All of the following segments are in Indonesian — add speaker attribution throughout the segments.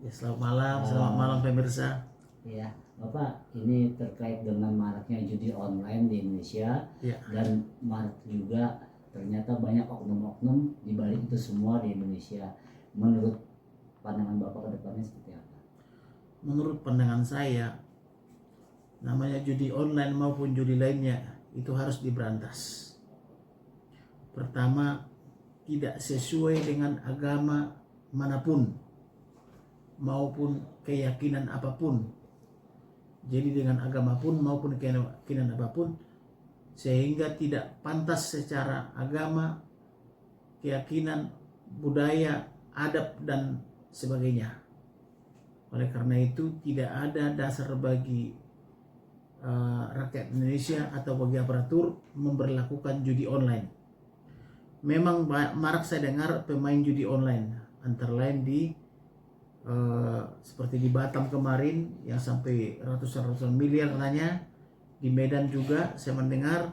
Speaker 1: Ya, selamat malam pemirsa.
Speaker 2: Ya, Bapak, ini terkait dengan maraknya judi online di Indonesia
Speaker 1: Ya.
Speaker 2: dan marak juga ternyata banyak oknum-oknum di balik itu semua di Indonesia. Menurut pandangan Bapak ke depannya seperti apa?
Speaker 1: Menurut pandangan saya, namanya judi online maupun judi lainnya itu harus diberantas. Pertama, tidak sesuai dengan agama manapun maupun keyakinan apapun. Jadi dengan agama pun maupun keyakinan apapun, sehingga tidak pantas secara agama, keyakinan, budaya, adab dan sebagainya. Oleh karena itu tidak ada dasar bagi rakyat Indonesia atau bagi aparatur memberlakukan judi online. Memang marak saya dengar pemain judi online, antara lain di seperti di Batam kemarin yang sampai ratusan miliar katanya, di Medan juga saya mendengar,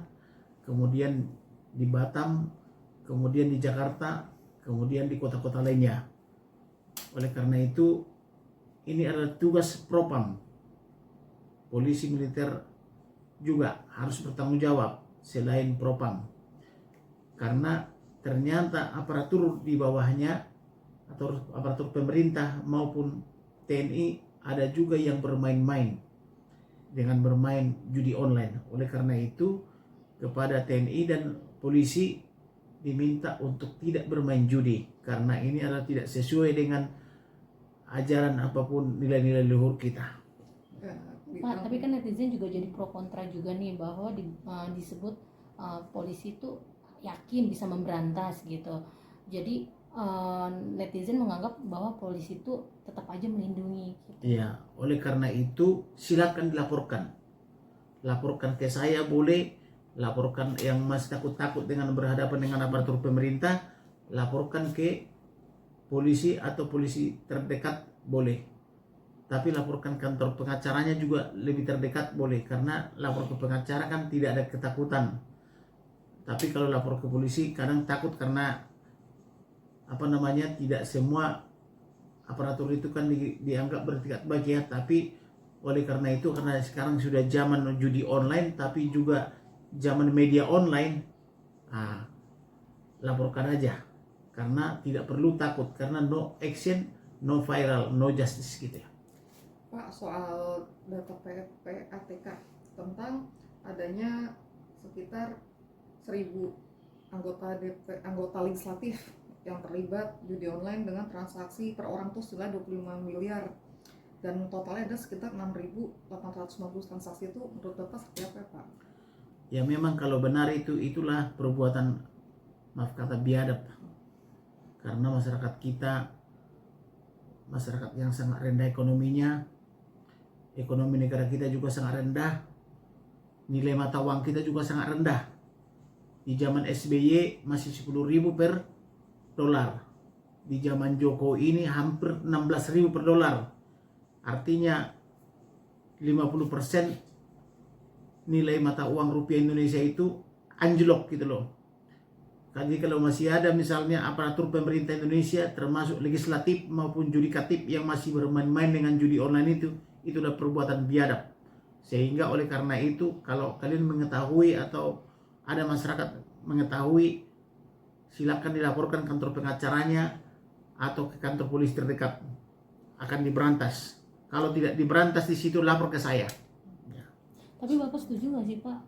Speaker 1: kemudian di Batam, kemudian di Jakarta, kemudian di kota-kota lainnya. Oleh karena itu ini adalah tugas Propam. Polisi militer juga harus bertanggung jawab selain Propam, karena ternyata aparatur di bawahnya atau aparatur pemerintah maupun TNI ada juga yang bermain-main dengan bermain judi online. Oleh karena itu kepada TNI dan polisi diminta untuk tidak bermain judi, karena ini adalah tidak sesuai dengan ajaran apapun nilai-nilai luhur kita.
Speaker 3: Pak, tapi kan netizen juga jadi pro kontra juga nih, bahwa disebut polisi itu yakin bisa memberantas gitu. Jadi netizen menganggap bahwa polisi itu tetap aja melindungi gitu.
Speaker 1: Iya, oleh karena itu silakan dilaporkan. Laporkan ke saya boleh, laporkan yang masih takut-takut dengan berhadapan dengan aparatur pemerintah, laporkan ke polisi atau polisi terdekat boleh. Tapi laporkan kantor pengacaranya juga lebih terdekat boleh, karena lapor ke pengacara kan tidak ada ketakutan. Tapi kalau lapor ke polisi kadang takut karena tidak semua aparatur itu kan dianggap bertingkat baik ya. Tapi oleh karena itu, karena sekarang sudah zaman judi online tapi juga zaman media online, laporkan aja, karena tidak perlu takut, karena no action, no viral, no justice gitu ya.
Speaker 4: Pak, soal data PPATK tentang adanya sekitar 1.000 anggota legislatif yang terlibat judi online dengan transaksi per orang tuh senilai 25 miliar, dan totalnya ada sekitar 6.850 transaksi. Itu menurut Bapak seperti apa, Pak?
Speaker 1: Ya memang kalau benar itulah perbuatan, maaf kata, biadab, karena masyarakat kita masyarakat yang sangat rendah ekonominya, ekonomi negara kita juga sangat rendah, nilai mata uang kita juga sangat rendah. Di zaman SBY masih 10.000 per dolar. Di zaman Jokowi ini hampir 16.000 per dolar. Artinya 50% nilai mata uang rupiah Indonesia itu anjlok gitu loh. Jadi kalau masih ada misalnya aparatur pemerintah Indonesia termasuk legislatif maupun yudikatif yang masih bermain-main dengan judi online itu adalah perbuatan biadab. Sehingga oleh karena itu, kalau kalian mengetahui atau ada masyarakat mengetahui, silakan dilaporkan kantor pengacaranya atau ke kantor polisi terdekat, akan diberantas. Kalau tidak diberantas di situ, lapor ke saya. Ya.
Speaker 3: Tapi Bapak setuju nggak sih Pak?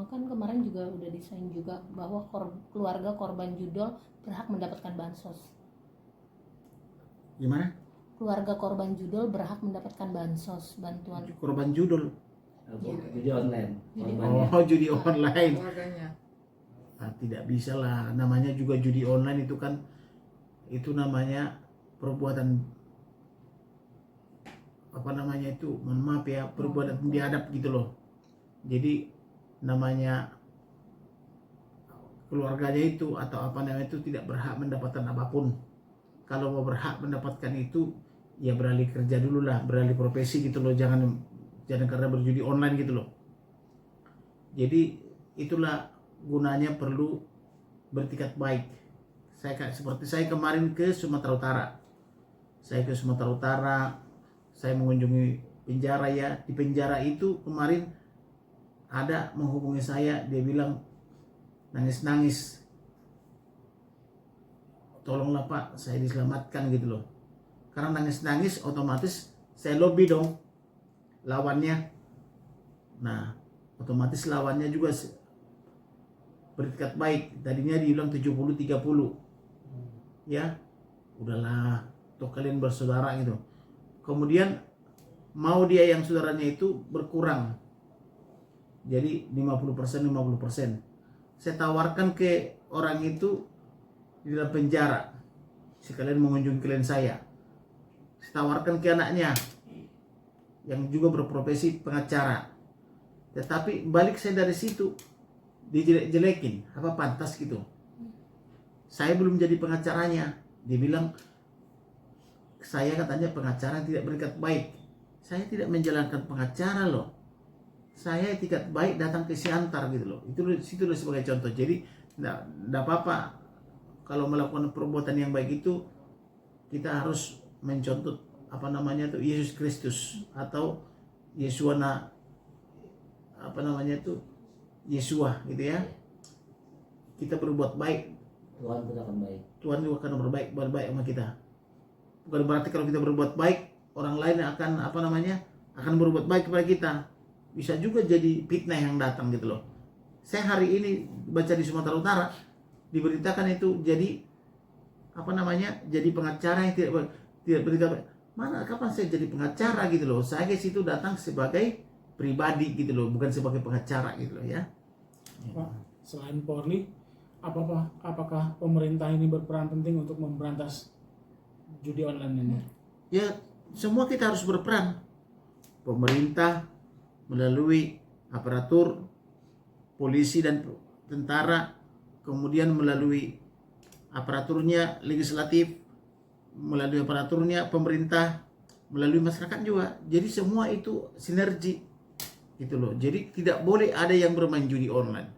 Speaker 3: Kan kemarin juga udah desain juga bahwa keluarga korban judol berhak mendapatkan bansos.
Speaker 1: Gimana?
Speaker 3: Keluarga korban judol berhak mendapatkan bansos, bantuan.
Speaker 1: Korban judol.
Speaker 2: Judi online.
Speaker 1: Oh, judi online.
Speaker 4: Keluarganya.
Speaker 1: Tidak bisa lah, namanya juga judi online itu kan, itu namanya perbuatan mohon maaf ya, perbuatan biadab gitu loh. Jadi namanya keluarganya itu atau itu tidak berhak mendapatkan apapun. Kalau mau berhak mendapatkan itu, ya beralih kerja dulu lah, beralih profesi gitu loh, jangan karena berjudi online gitu loh. Jadi itulah gunanya perlu bertikat baik. Seperti saya kemarin ke Sumatera Utara, saya ke Sumatera Utara, saya mengunjungi penjara ya. Di penjara itu kemarin ada menghubungi saya, dia bilang nangis-nangis, tolonglah Pak, saya diselamatkan gitu loh. Karena nangis-nangis otomatis saya lobby dong lawannya. Nah, otomatis lawannya juga beretikat baik. Tadinya dibilang 70-30. Ya, udahlah, toh kalian bersaudara gitu. Kemudian mau dia yang saudaranya itu berkurang. Jadi 50%. Saya tawarkan ke orang itu di dalam penjara, sekalian mengunjungi klien saya. Saya tawarkan ke anaknya yang juga berprofesi pengacara. Tetapi balik saya dari situ dijelek-jelekin, apa pantas gitu. Saya belum jadi pengacaranya. Dia bilang saya katanya pengacara tidak berikat baik. Saya tidak menjalankan pengacara loh. Saya etikat baik datang ke Siantar gitu loh. Itu situ sebagai contoh. Jadi enggak apa-apa kalau melakukan perbuatan yang baik itu kita harus mencontoh apa namanya itu Yesus Kristus atau Yesuana apa namanya itu Yesua gitu ya. Kita berbuat baik,
Speaker 2: Tuhan tidak akan baik.
Speaker 1: Tuhan juga akan berbaik sama kita. Bukan berarti kalau kita berbuat baik, orang lain akan apa namanya akan berbuat baik kepada kita. Bisa juga jadi fitnah yang datang gitu loh. Saya hari ini baca di Sumatera Utara diberitakan itu jadi apa namanya jadi pengacara yang tidak berikat. Mana kapan saya jadi pengacara gitu loh. Saya ke situ datang sebagai pribadi gitu loh, bukan sebagai pengacara gitu loh ya.
Speaker 5: Pak, selain Polri, apakah pemerintah ini berperan penting untuk memberantas judi online ini?
Speaker 1: Ya, semua kita harus berperan. Pemerintah melalui aparatur, polisi dan tentara, kemudian melalui aparaturnya legislatif, melalui aparaturnya pemerintah, melalui masyarakat juga. Jadi semua itu sinergi gitu loh. Jadi tidak boleh ada yang bermain judi online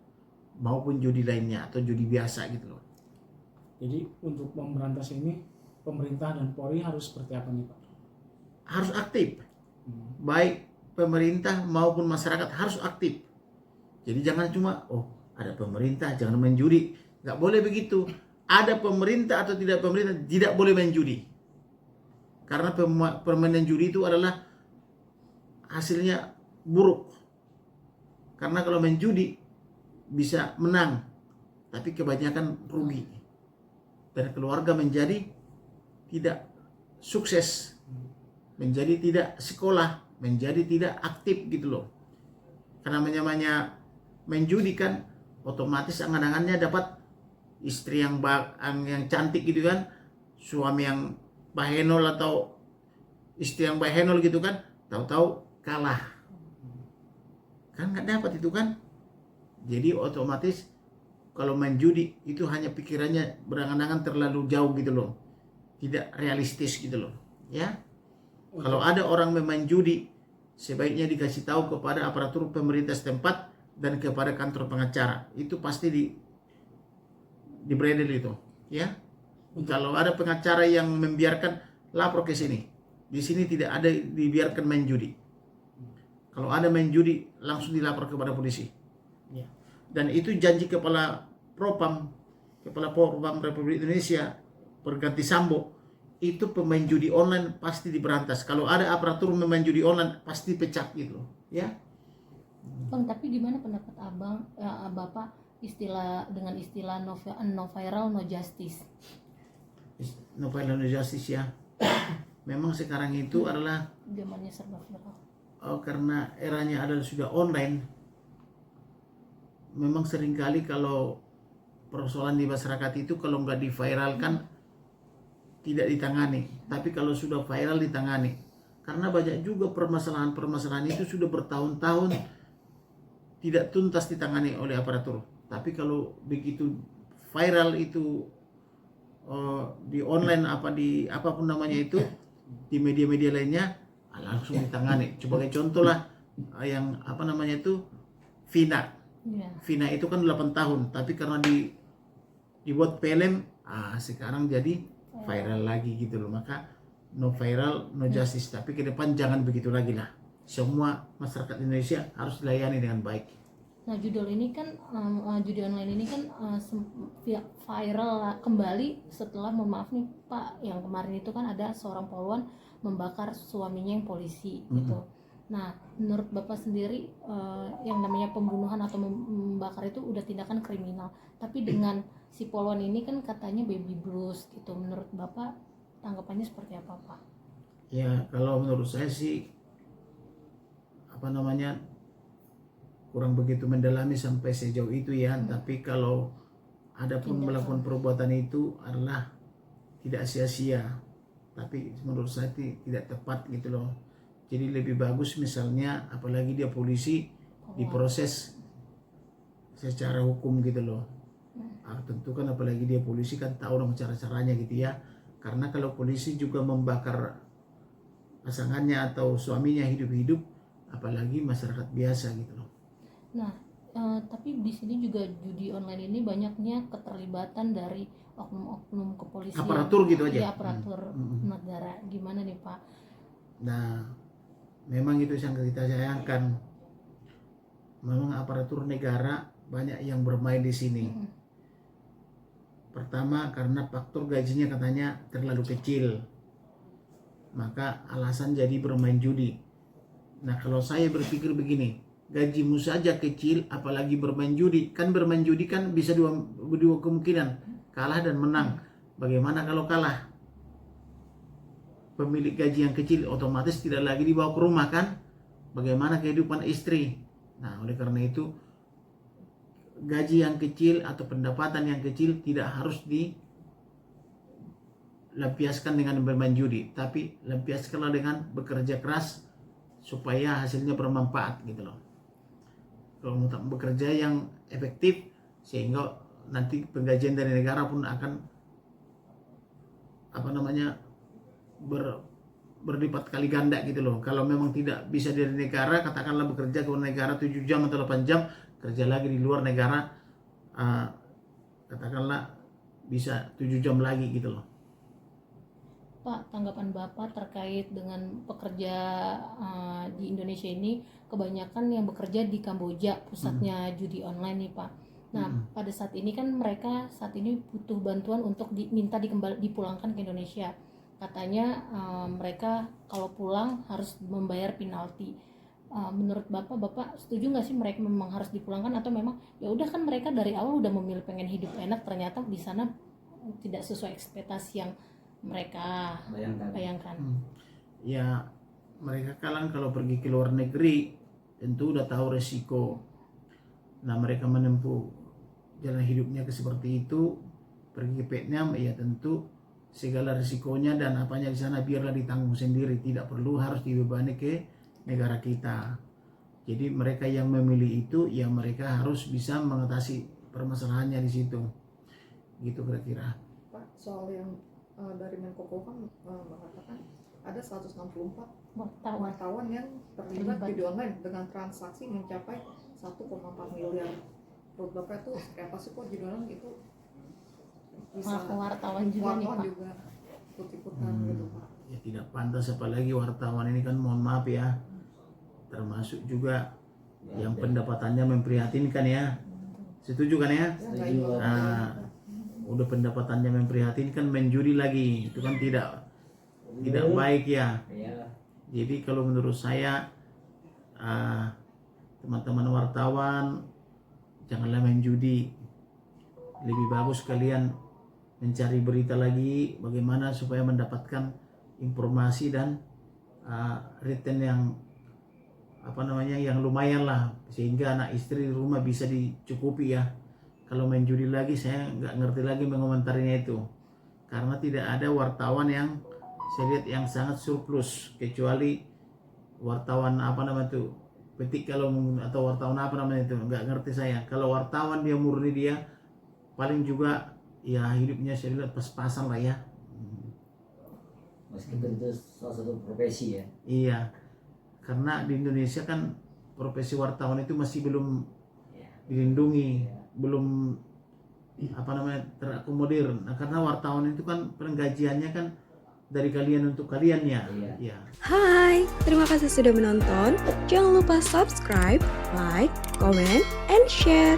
Speaker 1: maupun judi lainnya atau judi biasa gitu loh.
Speaker 5: Jadi untuk memberantas ini pemerintah dan Polri harus seperti apa nih Pak?
Speaker 1: Harus aktif. Baik pemerintah maupun masyarakat harus aktif. Jadi jangan cuma ada pemerintah jangan main judi. Nggak boleh begitu. Ada pemerintah atau tidak pemerintah tidak boleh main judi. Karena permainan judi itu adalah hasilnya buruk. Karena kalau main judi bisa menang, tapi kebanyakan rugi. Dan keluarga menjadi tidak sukses, menjadi tidak sekolah, menjadi tidak aktif gitu loh. Karena namanya main judi kan otomatis angan-angannya dapat istri yang cantik gitu kan, suami yang bahenol atau istri yang bahenol gitu kan, tahu-tahu kalah. Kan nggak dapat itu kan. Jadi otomatis kalau main judi itu hanya pikirannya berangan-angan terlalu jauh gitu loh. Tidak realistis gitu loh, ya. Kalau ada orang main judi, sebaiknya dikasih tahu kepada aparatur pemerintah setempat dan kepada kantor pengacara. Itu pasti dibredel itu, ya. Kalau ada pengacara yang membiarkan, lapor ke sini. Di sini tidak ada dibiarkan main judi. Kalau ada main judi, langsung dilapor kepada polisi. Ya. Dan itu janji Kepala Propam Republik Indonesia, Perganti Sambo, itu pemain judi online pasti diberantas. Kalau ada aparatur pemain judi online, pasti pecat gitu, ya.
Speaker 3: Bang, tapi gimana pendapat abang, bapak dengan istilah no viral no justice?
Speaker 1: No viral no justice ya. Memang sekarang itu adalah
Speaker 3: Zamannya serba viral.
Speaker 1: Karena eranya adalah sudah online. Memang seringkali kalau persoalan di masyarakat itu kalau nggak diviralkan tidak ditangani. Tapi kalau sudah viral ditangani. Karena banyak juga permasalahan itu sudah bertahun-tahun tidak tuntas ditangani oleh aparatur. Tapi kalau begitu viral itu di online di apapun namanya itu, di media-media lainnya langsung ditangani. Sebagai contoh lah yang Vina.
Speaker 3: Yeah.
Speaker 1: Vina itu kan 8 tahun, tapi karena dibuat film, sekarang jadi viral lagi gitu loh. Maka no viral, no justice. Tapi ke depan jangan begitu lagi lah. Semua masyarakat Indonesia harus dilayani dengan baik.
Speaker 3: Nah, judul ini kan judi online ini kan viral kembali setelah, mohon maaf nih Pak, yang kemarin itu kan ada seorang poluan membakar suaminya yang polisi gitu. Nah, menurut Bapak sendiri yang namanya pembunuhan atau membakar itu udah tindakan kriminal. Tapi dengan si poluan ini kan katanya baby blues gitu. Menurut Bapak tanggapannya seperti apa, Pak?
Speaker 1: Ya, kalau menurut saya sih kurang begitu mendalami sampai sejauh itu ya. Tapi kalau ada pun melakukan perbuatan itu adalah tidak sia-sia. Tapi menurut saya tidak tepat gitu loh. Jadi lebih bagus misalnya, apalagi dia polisi, diproses secara hukum gitu loh. Tentu kan apalagi dia polisi kan tahu dong cara-caranya gitu ya. Karena kalau polisi juga membakar pasangannya atau suaminya hidup-hidup, apalagi masyarakat biasa gitu loh.
Speaker 3: Nah, tapi di sini juga judi online ini banyaknya keterlibatan dari oknum-oknum kepolisian.
Speaker 1: Aparatur gitu aja.
Speaker 3: Iya, aparatur negara. Gimana nih Pak?
Speaker 1: Nah, memang itu yang kita sayangkan. Memang aparatur negara banyak yang bermain di sini. Pertama karena faktor gajinya katanya terlalu kecil, maka alasan jadi bermain judi. Nah, kalau saya berpikir begini, gajimu saja kecil apalagi bermain judi. Kan bermain judi kan bisa dua kemungkinan, kalah dan menang. Bagaimana kalau kalah? Pemilik gaji yang kecil otomatis tidak lagi dibawa ke rumah kan? Bagaimana kehidupan istri? Nah, oleh karena itu gaji yang kecil atau pendapatan yang kecil tidak harus dilampiaskan dengan bermain judi, tapi lampiaskanlah dengan bekerja keras supaya hasilnya bermanfaat gitu loh. Kalau mau bekerja yang efektif sehingga nanti penggajian dari negara pun akan berlipat kali ganda gitu loh. Kalau memang tidak bisa dari negara, katakanlah bekerja ke negara 7 jam atau 8 jam, kerja lagi di luar negara katakanlah bisa 7 jam lagi gitu loh.
Speaker 3: Pak, tanggapan Bapak terkait dengan pekerja di Indonesia ini, kebanyakan yang bekerja di Kamboja, pusatnya judi online nih Pak. Nah, pada saat ini kan mereka saat ini butuh bantuan untuk dipulangkan ke Indonesia. Katanya mereka kalau pulang harus membayar penalti. Menurut Bapak setuju nggak sih mereka memang harus dipulangkan, atau memang ya udah kan mereka dari awal udah memilih pengen hidup enak, ternyata di sana tidak sesuai ekspektasi yang mereka bayangkan.
Speaker 1: Ya, mereka kalau pergi ke luar negeri tentu udah tahu resiko. Nah, mereka menempuh jalan hidupnya seperti itu, pergi ke Vietnam, ya tentu segala risikonya dan apanya di sana biarlah ditanggung sendiri, tidak perlu harus dibebani ke negara kita. Jadi mereka yang memilih itu ya mereka harus bisa mengatasi permasalahannya di situ. Gitu kira-kira.
Speaker 4: Pak, soal yang dari Menko Polhukam mengatakan ada 164 wartawan yang terlibat judi online dengan transaksi mencapai 1,4 miliar. Menurut Bapak itu kayak apa sih kok judi online itu bisa
Speaker 3: wartawan juga nih Pak.
Speaker 4: juga ikut-ikutan gitu Pak.
Speaker 1: Ya tidak pantas, apalagi wartawan ini kan mohon maaf ya, termasuk juga yang pendapatannya memprihatinkan ya. Setuju kan ya?
Speaker 2: Setuju.
Speaker 1: Nah, udah pendapatannya memprihatinkan, main judi lagi, itu kan tidak baik ya. Jadi kalau menurut saya teman-teman wartawan janganlah main judi. Lebih bagus kalian mencari berita lagi bagaimana supaya mendapatkan informasi dan return yang yang lumayan lah, sehingga anak istri di rumah bisa dicukupi ya. Kalau main judi lagi saya nggak ngerti lagi mengomentarinya itu, karena tidak ada wartawan yang saya lihat yang sangat surplus, kecuali wartawan petik atau wartawan itu nggak ngerti saya. Kalau wartawan dia murni, dia paling juga ya hidupnya saya lihat pas-pasan lah ya.
Speaker 2: Meskipun itu salah satu profesi ya.
Speaker 1: Iya, karena di Indonesia kan profesi wartawan itu masih belum dilindungi, belum terakomodir. Nah, karena wartawan itu kan penggajiannya kan dari kalian untuk kalian ya.
Speaker 2: Iya.
Speaker 1: Ya.
Speaker 6: Hai, terima kasih sudah menonton. Jangan lupa subscribe, like, comment, and share.